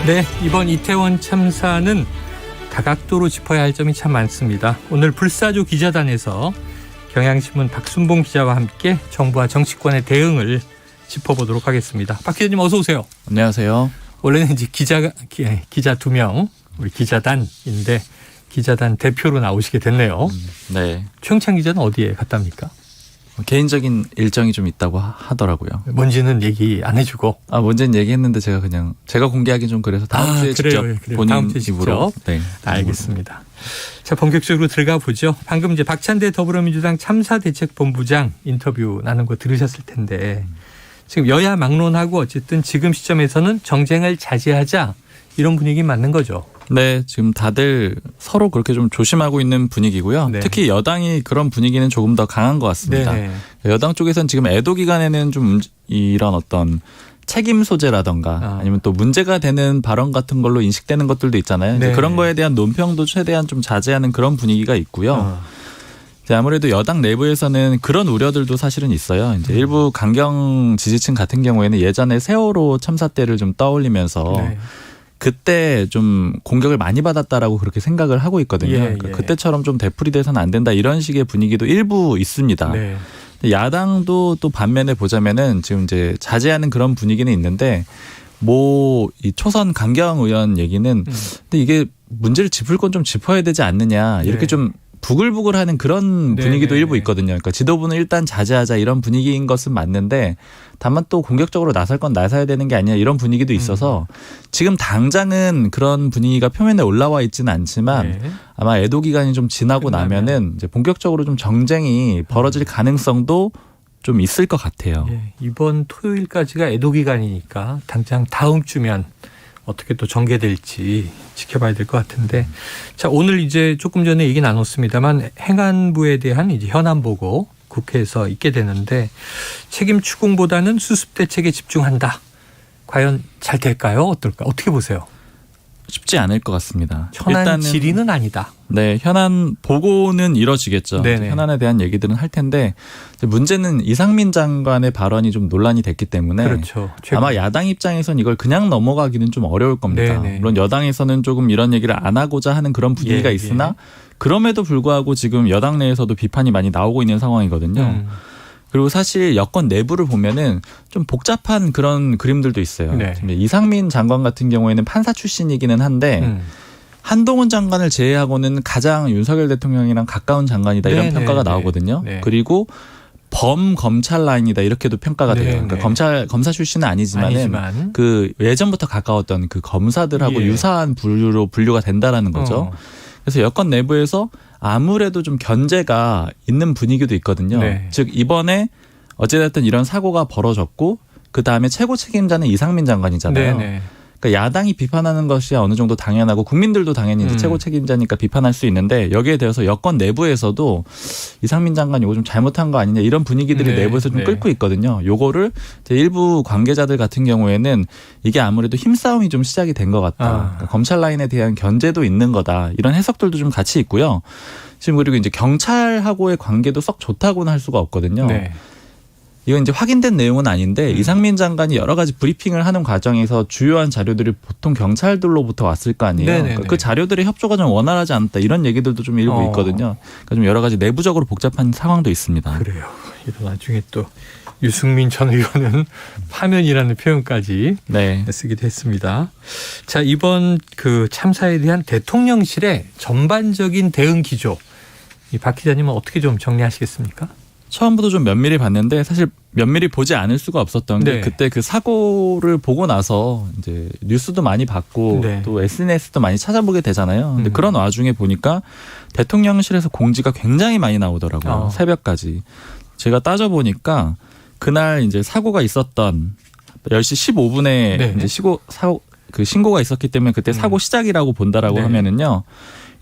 네, 이번 이태원 참사는 다각도로 짚어야 할 점이 참 많습니다. 오늘 불사조 기자단에서 경향신문 박순봉 기자와 함께 정부와 정치권의 대응을 짚어보도록 하겠습니다. 박 기자님 어서 오세요. 안녕하세요. 원래는 이제 기자 2명, 우리 기자단인데 기자단 대표로 나오시게 됐네요. 네. 최영찬 기자는 어디에 갔답니까? 개인적인 일정이 좀 있다고 하더라고요. 뭔지는 얘기 안 해주고. 뭔지는 얘기했는데 제가 공개하기 좀 그래서 다음 주에 직접 본인 다음 주에 입으로. 직접. 네. 알겠습니다. 자, 본격적으로 들어가 보죠. 방금 이제 박찬대 더불어민주당 참사대책본부장 인터뷰 나눈 거 들으셨을 텐데 지금 여야 막론하고 어쨌든 지금 시점에서는 정쟁을 자제하자 이런 분위기 맞는 거죠. 네, 지금 다들 서로 그렇게 좀 조심하고 있는 분위기고요. 네. 특히 여당이 그런 분위기는 조금 더 강한 것 같습니다. 네. 여당 쪽에서는 지금 애도 기간에는 좀 이런 어떤 책임 소재라던가 아니면 또 문제가 되는 발언 같은 걸로 인식되는 것들도 있잖아요. 네. 그런 거에 대한 논평도 최대한 좀 자제하는 그런 분위기가 있고요. 아무래도 여당 내부에서는 그런 우려들도 사실은 있어요. 이제 일부 강경 지지층 같은 경우에는 예전에 세월호 참사 때를 좀 떠올리면서 네. 그때 좀 공격을 많이 받았다라고 그렇게 생각을 하고 있거든요. 그러니까 그때처럼 좀 되풀이돼서는 안 된다 이런 식의 분위기도 일부 있습니다. 네. 야당도 또 반면에 보자면은 지금 이제 자제하는 그런 분위기는 있는데 이 초선 강경 의원 얘기는 근데 이게 문제를 짚을 건 좀 짚어야 되지 않느냐 이렇게 좀 부글부글하는 그런 분위기도 일부 있거든요. 그러니까 지도부는 일단 자제하자 이런 분위기인 것은 맞는데 다만 또 공격적으로 나설 건 나서야 되는 게 아니냐 이런 분위기도 있어서 지금 당장은 그런 분위기가 표면에 올라와 있지는 않지만 아마 애도 기간이 좀 지나고 나면은 이제 본격적으로 좀 정쟁이 벌어질 가능성도 좀 있을 것 같아요. 이번 토요일까지가 애도 기간이니까 당장 다음 주면 어떻게 또 전개될지 지켜봐야 될 것 같은데, 자, 오늘 이제 조금 전에 얘기 나눴습니다만 행안부에 대한 이제 현안 보고 국회에서 있게 되는데 책임 추궁보다는 수습 대책에 집중한다. 과연 잘 될까요? 어떨까? 어떻게 보세요? 쉽지 않을 것 같습니다. 현안 질의는 아니다. 네, 현안 보고는 이뤄지겠죠. 네네. 현안에 대한 얘기들은 할 텐데 문제는 이상민 장관의 발언이 좀 논란이 됐기 때문에 그렇죠. 아마 야당 입장에선 이걸 그냥 넘어가기는 좀 어려울 겁니다. 네네. 물론 여당에서는 조금 이런 얘기를 안 하고자 하는 그런 분위기가 있으나 그럼에도 불구하고 지금 여당 내에서도 비판이 많이 나오고 있는 상황이거든요. 그리고 사실 여권 내부를 보면은 좀 복잡한 그런 그림들도 있어요. 이상민 장관 같은 경우에는 판사 출신이기는 한데 한동훈 장관을 제외하고는 가장 윤석열 대통령이랑 가까운 장관이다 이런 평가가 나오거든요. 그리고 범검찰 라인이다 이렇게도 평가가 돼요. 그러니까 검사 출신은 아니지만은 그 예전부터 가까웠던 그 검사들하고 유사한 부류로 분류가 된다라는 거죠. 그래서 여권 내부에서 아무래도 좀 견제가 있는 분위기도 있거든요. 즉 이번에 어찌됐든 이런 사고가 벌어졌고 그다음에 최고 책임자는 이상민 장관이잖아요. 그러니까 야당이 비판하는 것이 어느 정도 당연하고 국민들도 당연히 이제 최고 책임자니까 비판할 수 있는데 여기에 대해서 여권 내부에서도 이상민 장관이 이거 좀 잘못한 거 아니냐 이런 분위기들이 내부에서 좀 끓고 있거든요. 요거를 일부 관계자들 같은 경우에는 이게 아무래도 힘싸움이 좀 시작이 된 것 같다. 그러니까 검찰 라인에 대한 견제도 있는 거다. 이런 해석들도 좀 같이 있고요. 지금 그리고 이제 경찰하고의 관계도 썩 좋다고는 할 수가 없거든요. 이건 이제 확인된 내용은 아닌데 이상민 장관이 여러 가지 브리핑을 하는 과정에서 주요한 자료들이 보통 경찰들로부터 왔을 거 아니에요. 그러니까 그 자료들의 협조가 좀 원활하지 않다 이런 얘기들도 좀 일부 있거든요. 그러니까 좀 여러 가지 내부적으로 복잡한 상황도 있습니다. 그래요. 이런 나중에 또 유승민 전 의원은 파면이라는 표현까지 쓰기도 했습니다. 자, 이번 그 참사에 대한 대통령실의 전반적인 대응 기조, 이 박 기자님은 어떻게 좀 정리하시겠습니까? 처음부터 좀 면밀히 봤는데 사실 면밀히 보지 않을 수가 없었던 게 그때 그 사고를 보고 나서 이제 뉴스도 많이 봤고 또 SNS도 많이 찾아보게 되잖아요. 근데 그런 와중에 보니까 대통령실에서 공지가 굉장히 많이 나오더라고요. 새벽까지. 제가 따져보니까 그날 이제 사고가 있었던 10시 15분에 이제 신고가 있었기 때문에 그때 사고 시작이라고 본다라고 하면은요.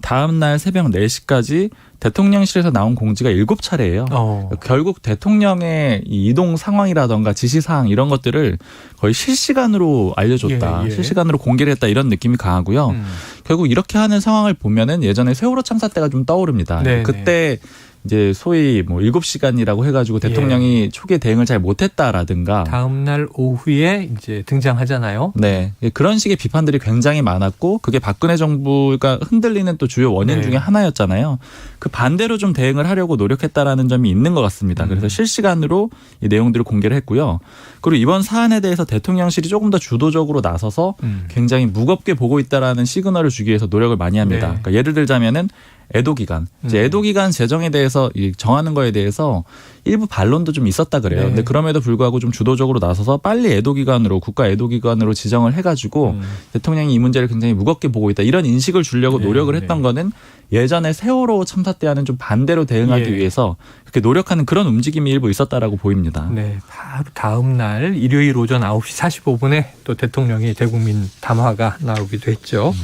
다음 날 새벽 4시까지 대통령실에서 나온 공지가 7차례예요. 결국 대통령의 이동 상황이라던가 지시사항 이런 것들을 거의 실시간으로 알려줬다. 실시간으로 공개를 했다 이런 느낌이 강하고요. 결국 이렇게 하는 상황을 보면은 예전에 세월호 참사 때가 좀 떠오릅니다. 그때 이제 소위 뭐 7시간이라고 해가지고 대통령이 초기에 대응을 잘 못했다라든가 다음 날 오후에 이제 등장하잖아요. 네, 그런 식의 비판들이 굉장히 많았고 그게 박근혜 정부가 흔들리는 또 주요 원인 중에 하나였잖아요. 그 반대로 좀 대응을 하려고 노력했다라는 점이 있는 것 같습니다. 그래서 실시간으로 이 내용들을 공개를 했고요. 그리고 이번 사안에 대해서 대통령실이 조금 더 주도적으로 나서서 굉장히 무겁게 보고 있다라는 시그널을 주기 위해서 노력을 많이 합니다. 그러니까 예를 들자면은 애도기간. 이제 애도기간 제정에 대해서 정하는 거에 대해서 일부 반론도 좀 있었다 그래요. 근데 그럼에도 불구하고 좀 주도적으로 나서서 빨리 애도기간으로 국가 애도기간으로 지정을 해가지고 대통령이 이 문제를 굉장히 무겁게 보고 있다. 이런 인식을 주려고 노력을 했던 거는 예전에 세월호 참사 때와는 좀 반대로 대응하기 위해서 그렇게 노력하는 그런 움직임이 일부 있었다라고 보입니다. 네, 바로 다음 날 일요일 오전 9시 45분에 또 대통령의 대국민 담화가 나오기도 했죠.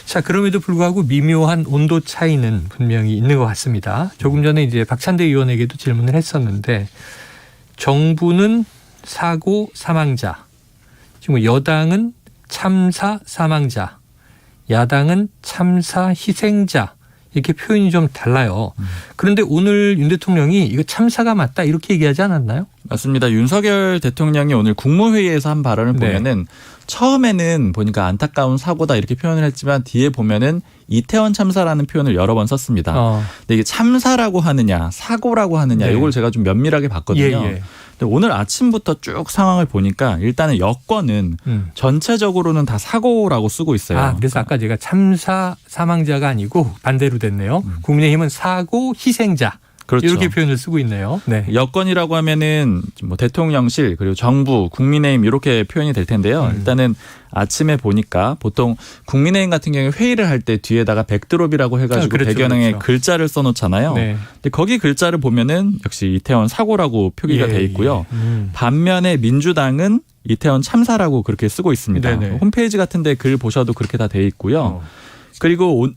자, 그럼에도 불구하고 미묘한 온도 차이는 분명히 있는 것 같습니다. 조금 전에 이제 박찬대 의원에게도 질문을 했었는데 정부는 사고 사망자, 지금 여당은 참사 사망자, 야당은 참사 희생자 이렇게 표현이 좀 달라요. 그런데 오늘 윤 대통령이 이거 참사가 맞다 이렇게 얘기하지 않았나요? 맞습니다. 윤석열 대통령이 오늘 국무회의에서 한 발언을 보면은 처음에는 보니까 안타까운 사고다 이렇게 표현을 했지만 뒤에 보면은 이태원 참사라는 표현을 여러 번 썼습니다. 근데 이게 참사라고 하느냐 사고라고 하느냐 이걸 제가 좀 면밀하게 봤거든요. 근데 오늘 아침부터 쭉 상황을 보니까 일단은 여권은 전체적으로는 다 사고라고 쓰고 있어요. 아, 그래서 아까 제가 참사 사망자가 아니고 반대로 됐네요. 국민의힘은 사고 희생자. 그렇죠. 이렇게 표현을 쓰고 있네요. 네. 여권이라고 하면은 뭐 대통령실 그리고 정부, 국민의힘 이렇게 표현이 될 텐데요. 일단은 아침에 보니까 보통 국민의힘 같은 경우에 회의를 할 때 뒤에다가 백드롭이라고 해가지고 배경에 글자를 써놓잖아요. 근데 거기 글자를 보면은 역시 이태원 사고라고 표기가 돼 있고요. 반면에 민주당은 이태원 참사라고 그렇게 쓰고 있습니다. 홈페이지 같은데 글 보셔도 그렇게 다 돼 있고요. 그리고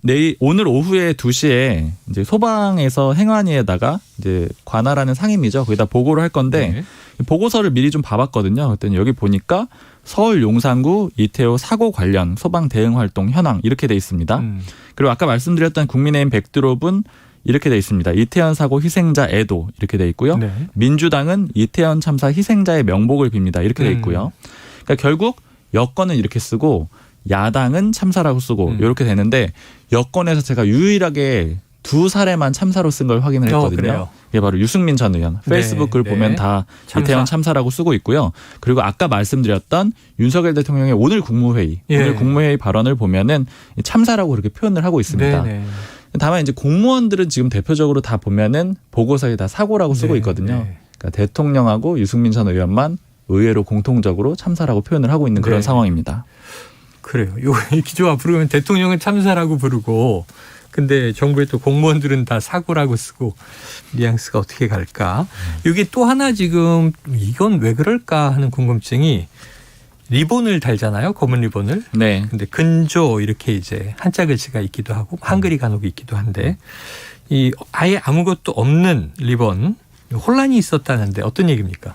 오늘 오후에 2시에 이제 소방에서 행안위에다가 이제 관할하는 상임위죠. 거기다 보고를 할 건데 보고서를 미리 좀 봐봤거든요. 그랬더니 여기 보니까 서울 용산구 이태원 사고 관련 소방 대응 활동 현황 이렇게 돼 있습니다. 그리고 아까 말씀드렸던 국민의힘 백드롭은 이렇게 돼 있습니다. 이태원 사고 희생자 애도 이렇게 돼 있고요. 민주당은 이태원 참사 희생자의 명복을 빕니다. 이렇게 돼 있고요. 그러니까 결국 여권은 이렇게 쓰고 야당은 참사라고 쓰고 이렇게 되는데 여권에서 제가 유일하게 2사례만 참사로 쓴 걸 확인을 했거든요. 이게 바로 유승민 전 의원. 페이스북 글 보면 다 이태원 참사라고 쓰고 있고요. 그리고 아까 말씀드렸던 윤석열 대통령의 오늘 국무회의, 오늘 국무회의 발언을 보면은 참사라고 그렇게 표현을 하고 있습니다. 다만 이제 공무원들은 지금 대표적으로 다 보면은 보고서에 다 사고라고 쓰고 있거든요. 그러니까 대통령하고 유승민 전 의원만 의외로 공통적으로 참사라고 표현을 하고 있는 그런 상황입니다. 그래요. 이렇게 좀 앞으로 가면 대통령은 참사라고 부르고 근데 정부의 또 공무원들은 다 사고라고 쓰고 뉘앙스가 어떻게 갈까. 여기 또 하나 지금 이건 왜 그럴까 하는 궁금증이 리본을 달잖아요. 검은 리본을. 근데 근조 이렇게 이제 한자 글씨가 있기도 하고 한글이 간혹 있기도 한데 이 아예 아무것도 없는 리본 혼란이 있었다는데 어떤 얘기입니까?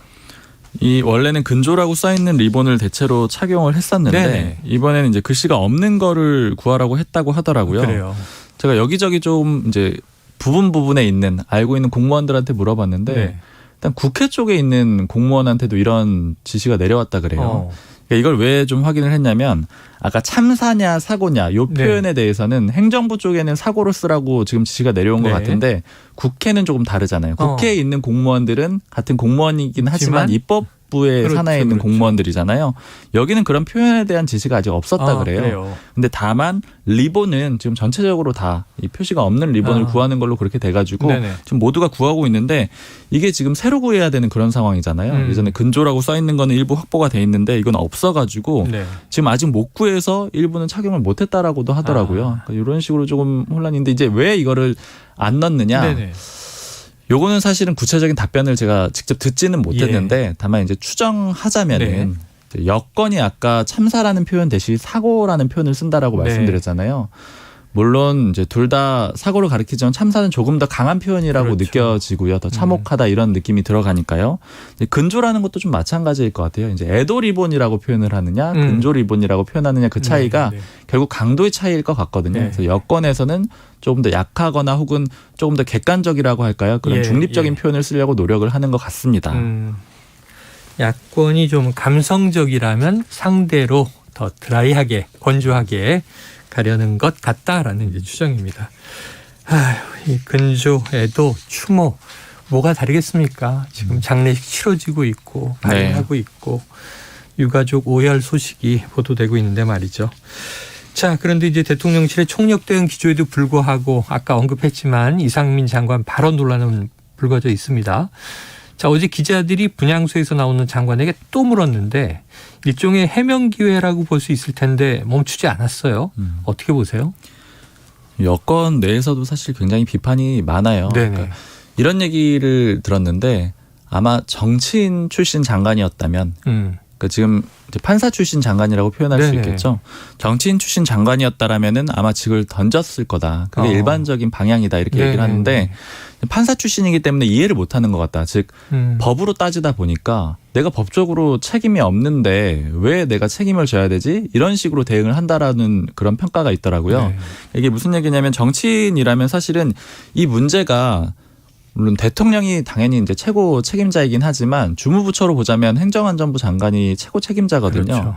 이 원래는 근조라고 써 있는 리본을 대체로 착용을 했었는데 이번에는 이제 글씨가 없는 거를 구하라고 했다고 하더라고요. 그래요. 제가 여기저기 좀 이제 부분에 있는 알고 있는 공무원들한테 물어봤는데 일단 국회 쪽에 있는 공무원한테도 이런 지시가 내려왔다 그래요. 그러니까 이걸 왜 좀 확인을 했냐면 아까 참사냐 사고냐 이 표현에 대해서는 행정부 쪽에는 사고로 쓰라고 지금 지시가 내려온 것 같은데 국회는 조금 다르잖아요. 국회에 있는 공무원들은 같은 공무원이긴 하지만 입법부의 산하에 있는 공무원들이잖아요. 여기는 그런 표현에 대한 지시가 아직 없었다 그래요. 근데 다만 리본은 지금 전체적으로 다 이 표시가 없는 리본을 구하는 걸로 그렇게 돼가지고 지금 모두가 구하고 있는데 이게 지금 새로 구해야 되는 그런 상황이잖아요. 예전에 근조라고 써 있는 거는 일부 확보가 돼 있는데 이건 없어가지고 지금 아직 못 구해서 일부는 착용을 못했다라고도 하더라고요. 그러니까 이런 식으로 조금 혼란인데 이제 왜 이거를 안 넣느냐? 요거는 사실은 구체적인 답변을 제가 직접 듣지는 못했는데 다만 이제 추정하자면은 여건이 아까 참사라는 표현 대신 사고라는 표현을 쓴다라고 말씀드렸잖아요. 물론 이제 둘 다 사고를 가리키지만 참사는 조금 더 강한 표현이라고 그렇죠. 느껴지고요. 더 참혹하다 이런 느낌이 들어가니까요. 근조라는 것도 좀 마찬가지일 것 같아요. 이제 애도 리본이라고 표현을 하느냐, 근조 리본이라고 표현하느냐 그 차이가 결국 강도의 차이일 것 같거든요. 네. 그래서 여권에서는 조금 더 약하거나 혹은 조금 더 객관적이라고 할까요? 그런 예, 중립적인 예. 표현을 쓰려고 노력을 하는 것 같습니다. 야권이 좀 감성적이라면 상대로 더 드라이하게 건조하게 가려는 것 같다라는 이제 추정입니다. 아휴, 이 근조, 애도, 추모 뭐가 다르겠습니까? 지금 장례식 치러지고 있고 발행하고 있고 유가족 오열 소식이 보도되고 있는데 말이죠. 자, 그런데 이제 대통령실의 총력 대응 기조에도 불구하고 아까 언급했지만 이상민 장관 발언 논란은 불거져 있습니다. 자, 어제 기자들이 분향소에서 나오는 장관에게 또 물었는데 일종의 해명 기회라고 볼 수 있을 텐데 멈추지 않았어요. 어떻게 보세요? 여권 내에서도 사실 굉장히 비판이 많아요. 네네. 그러니까 이런 얘기를 들었는데 아마 정치인 출신 장관이었다면 그러니까 지금 이제 판사 출신 장관이라고 표현할 수 네네. 있겠죠. 정치인 출신 장관이었다라면은 아마 직을 던졌을 거다. 그게 일반적인 방향이다 이렇게 네네. 얘기를 하는데 판사 출신이기 때문에 이해를 못하는 것 같다. 즉 법으로 따지다 보니까 내가 법적으로 책임이 없는데 왜 내가 책임을 져야 되지? 이런 식으로 대응을 한다라는 그런 평가가 있더라고요. 네. 이게 무슨 얘기냐면 정치인이라면 사실은 이 문제가 물론 대통령이 당연히 이제 최고 책임자이긴 하지만 주무부처로 보자면 행정안전부 장관이 최고 책임자거든요. 그렇죠.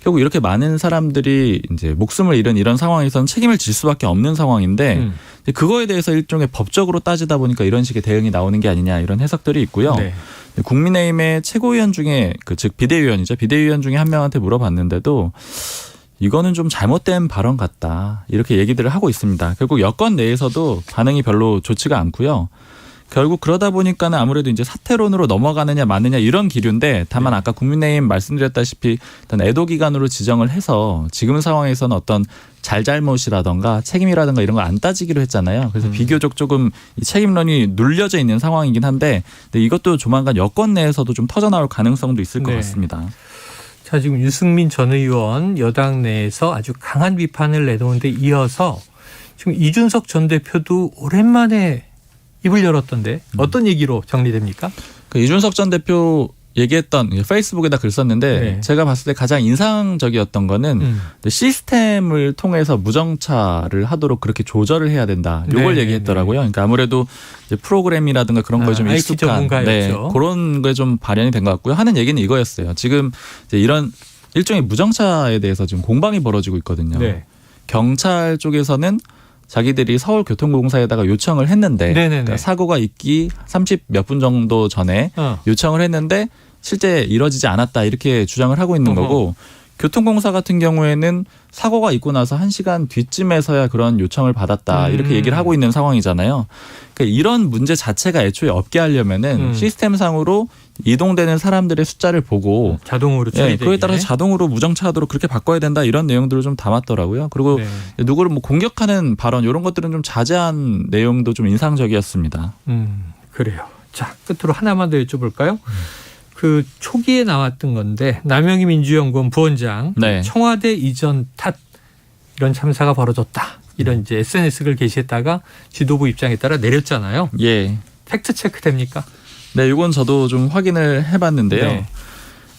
결국 이렇게 많은 사람들이 이제 목숨을 잃은 이런 상황에서는 책임을 질 수밖에 없는 상황인데 그거에 대해서 일종의 법적으로 따지다 보니까 이런 식의 대응이 나오는 게 아니냐 이런 해석들이 있고요. 네. 국민의힘의 최고위원 중에 즉 비대위원이죠. 비대위원 중에 한 명한테 물어봤는데도 이거는 좀 잘못된 발언 같다 이렇게 얘기들을 하고 있습니다. 결국 여권 내에서도 반응이 별로 좋지가 않고요. 결국 그러다 보니까는 아무래도 이제 사퇴론으로 넘어가느냐 마느냐 이런 기류인데 다만 아까 국민의힘 말씀드렸다시피 일단 애도 기간으로 지정을 해서 지금 상황에서는 어떤 잘잘못이라던가 책임이라든가 이런 거 안 따지기로 했잖아요. 그래서 비교적 조금 이 책임론이 눌려져 있는 상황이긴 한데 근데 이것도 조만간 여권 내에서도 좀 터져나올 가능성도 있을 것 네. 같습니다. 자, 지금 유승민 전 의원 여당 내에서 아주 강한 비판을 내놓은데 이어서 지금 이준석 전 대표도 오랜만에 입을 열었던데 어떤 얘기로 정리됩니까? 그 이준석 전 대표 얘기했던 페이스북에다 글 썼는데 네. 제가 봤을 때 가장 인상적이었던 거는 시스템을 통해서 무정차를 하도록 그렇게 조절을 해야 된다. 이걸 네, 얘기했더라고요. 그러니까 아무래도 이제 프로그램이라든가 그런 거에 좀 IT 익숙한 전문가였죠. 그런 거에 좀 발현이 된 것 같고요. 하는 얘기는 이거였어요. 지금 이제 이런 일종의 무정차에 대해서 지금 공방이 벌어지고 있거든요. 네. 경찰 쪽에서는 자기들이 서울교통공사에다가 요청을 했는데 그러니까 사고가 있기 30 몇 분 정도 전에 요청을 했는데 실제 이뤄지지 않았다 이렇게 주장을 하고 있는 거고 교통공사 같은 경우에는 사고가 있고 나서 1시간 뒤쯤에서야 그런 요청을 받았다 이렇게 얘기를 하고 있는 상황이잖아요. 그러니까 이런 문제 자체가 애초에 없게 하려면은 시스템상으로 이동되는 사람들의 숫자를 보고 자동으로 처리되게. 그에 따라서 자동으로 무정차하도록 그렇게 바꿔야 된다 이런 내용들을 좀 담았더라고요. 그리고 누구를 뭐 공격하는 발언 이런 것들은 좀 자제한 내용도 좀 인상적이었습니다. 그래요. 자, 끝으로 하나만 더 여쭤볼까요? 그 초기에 나왔던 건데 남영희 민주연구원 부원장 청와대 이전 탓 이런 참사가 벌어졌다. 이런 이제 SNS 글 게시했다가 지도부 입장에 따라 내렸잖아요. 예. 팩트 체크 됩니까? 네, 이건 저도 좀 확인을 해봤는데요. 네.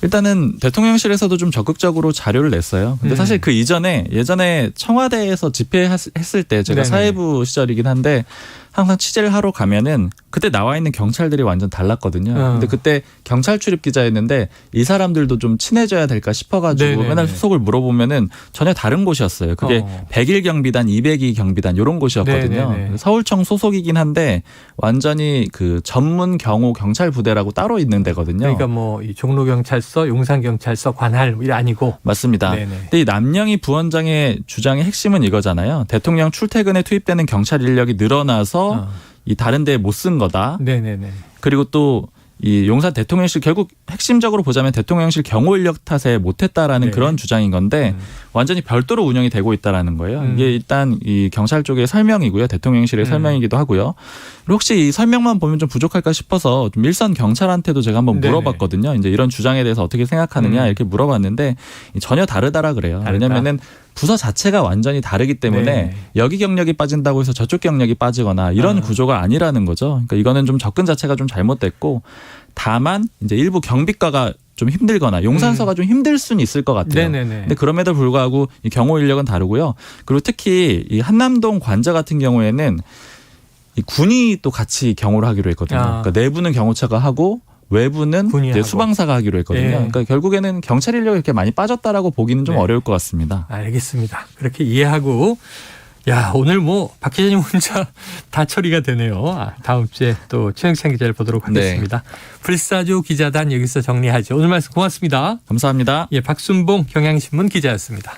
일단은 대통령실에서도 좀 적극적으로 자료를 냈어요. 근데 사실 그 이전에 예전에 청와대에서 집회했을 때 제가 사회부 시절이긴 한데 항상 취재를 하러 가면은 그때 나와 있는 경찰들이 완전 달랐거든요. 근데 그때 경찰 출입 기자였는데 이 사람들도 좀 친해져야 될까 싶어가지고 맨날 소속을 물어보면은 전혀 다른 곳이었어요. 그게 101 경비단, 202 경비단 이런 곳이었거든요. 서울청 소속이긴 한데 완전히 그 전문 경호 경찰 부대라고 따로 있는 데거든요. 그러니까 뭐 이 종로경찰서, 용산경찰서 관할 일 아니고. 맞습니다. 근데 이 남영희 부원장의 주장의 핵심은 이거잖아요. 대통령 출퇴근에 투입되는 경찰 인력이 늘어나서 이 다른 데에 못 쓴 거다. 그리고 또 이 용산 대통령실 결국 핵심적으로 보자면 대통령실 경호 인력 탓에 못했다라는 그런 주장인 건데 완전히 별도로 운영이 되고 있다라는 거예요. 이게 일단 이 경찰 쪽의 설명이고요. 대통령실의 설명이기도 하고요. 그리고 혹시 이 설명만 보면 좀 부족할까 싶어서 좀 일선 경찰한테도 제가 한번 네네. 물어봤거든요. 이제 이런 주장에 대해서 어떻게 생각하느냐 이렇게 물어봤는데 전혀 다르다라 그래요. 다르다. 왜냐면은 부서 자체가 완전히 다르기 때문에 네. 여기 경력이 빠진다고 해서 저쪽 경력이 빠지거나 이런 구조가 아니라는 거죠. 그러니까 이거는 좀 접근 자체가 좀 잘못됐고 다만 이제 일부 경비과가 좀 힘들거나 용산서가 좀 힘들 수는 있을 것 같아요. 네네네. 근데 그럼에도 불구하고 이 경호 인력은 다르고요. 그리고 특히 이 한남동 관저 같은 경우에는 이 군이 또 같이 경호를 하기로 했거든요. 그러니까 내부는 경호처가 하고 외부는 군이 이제 하고. 수방사가 하기로 했거든요. 예. 그러니까 결국에는 경찰 인력이 이렇게 많이 빠졌다라고 보기는 좀 네. 어려울 것 같습니다. 알겠습니다. 그렇게 이해하고 야 오늘 뭐 박 기자님 혼자 다 처리가 되네요. 다음 주에 또 최영찬 기자를 보도록 하겠습니다. 불사조 기자단 여기서 정리하죠. 오늘 말씀 고맙습니다. 감사합니다. 예, 박순봉 경향신문 기자였습니다.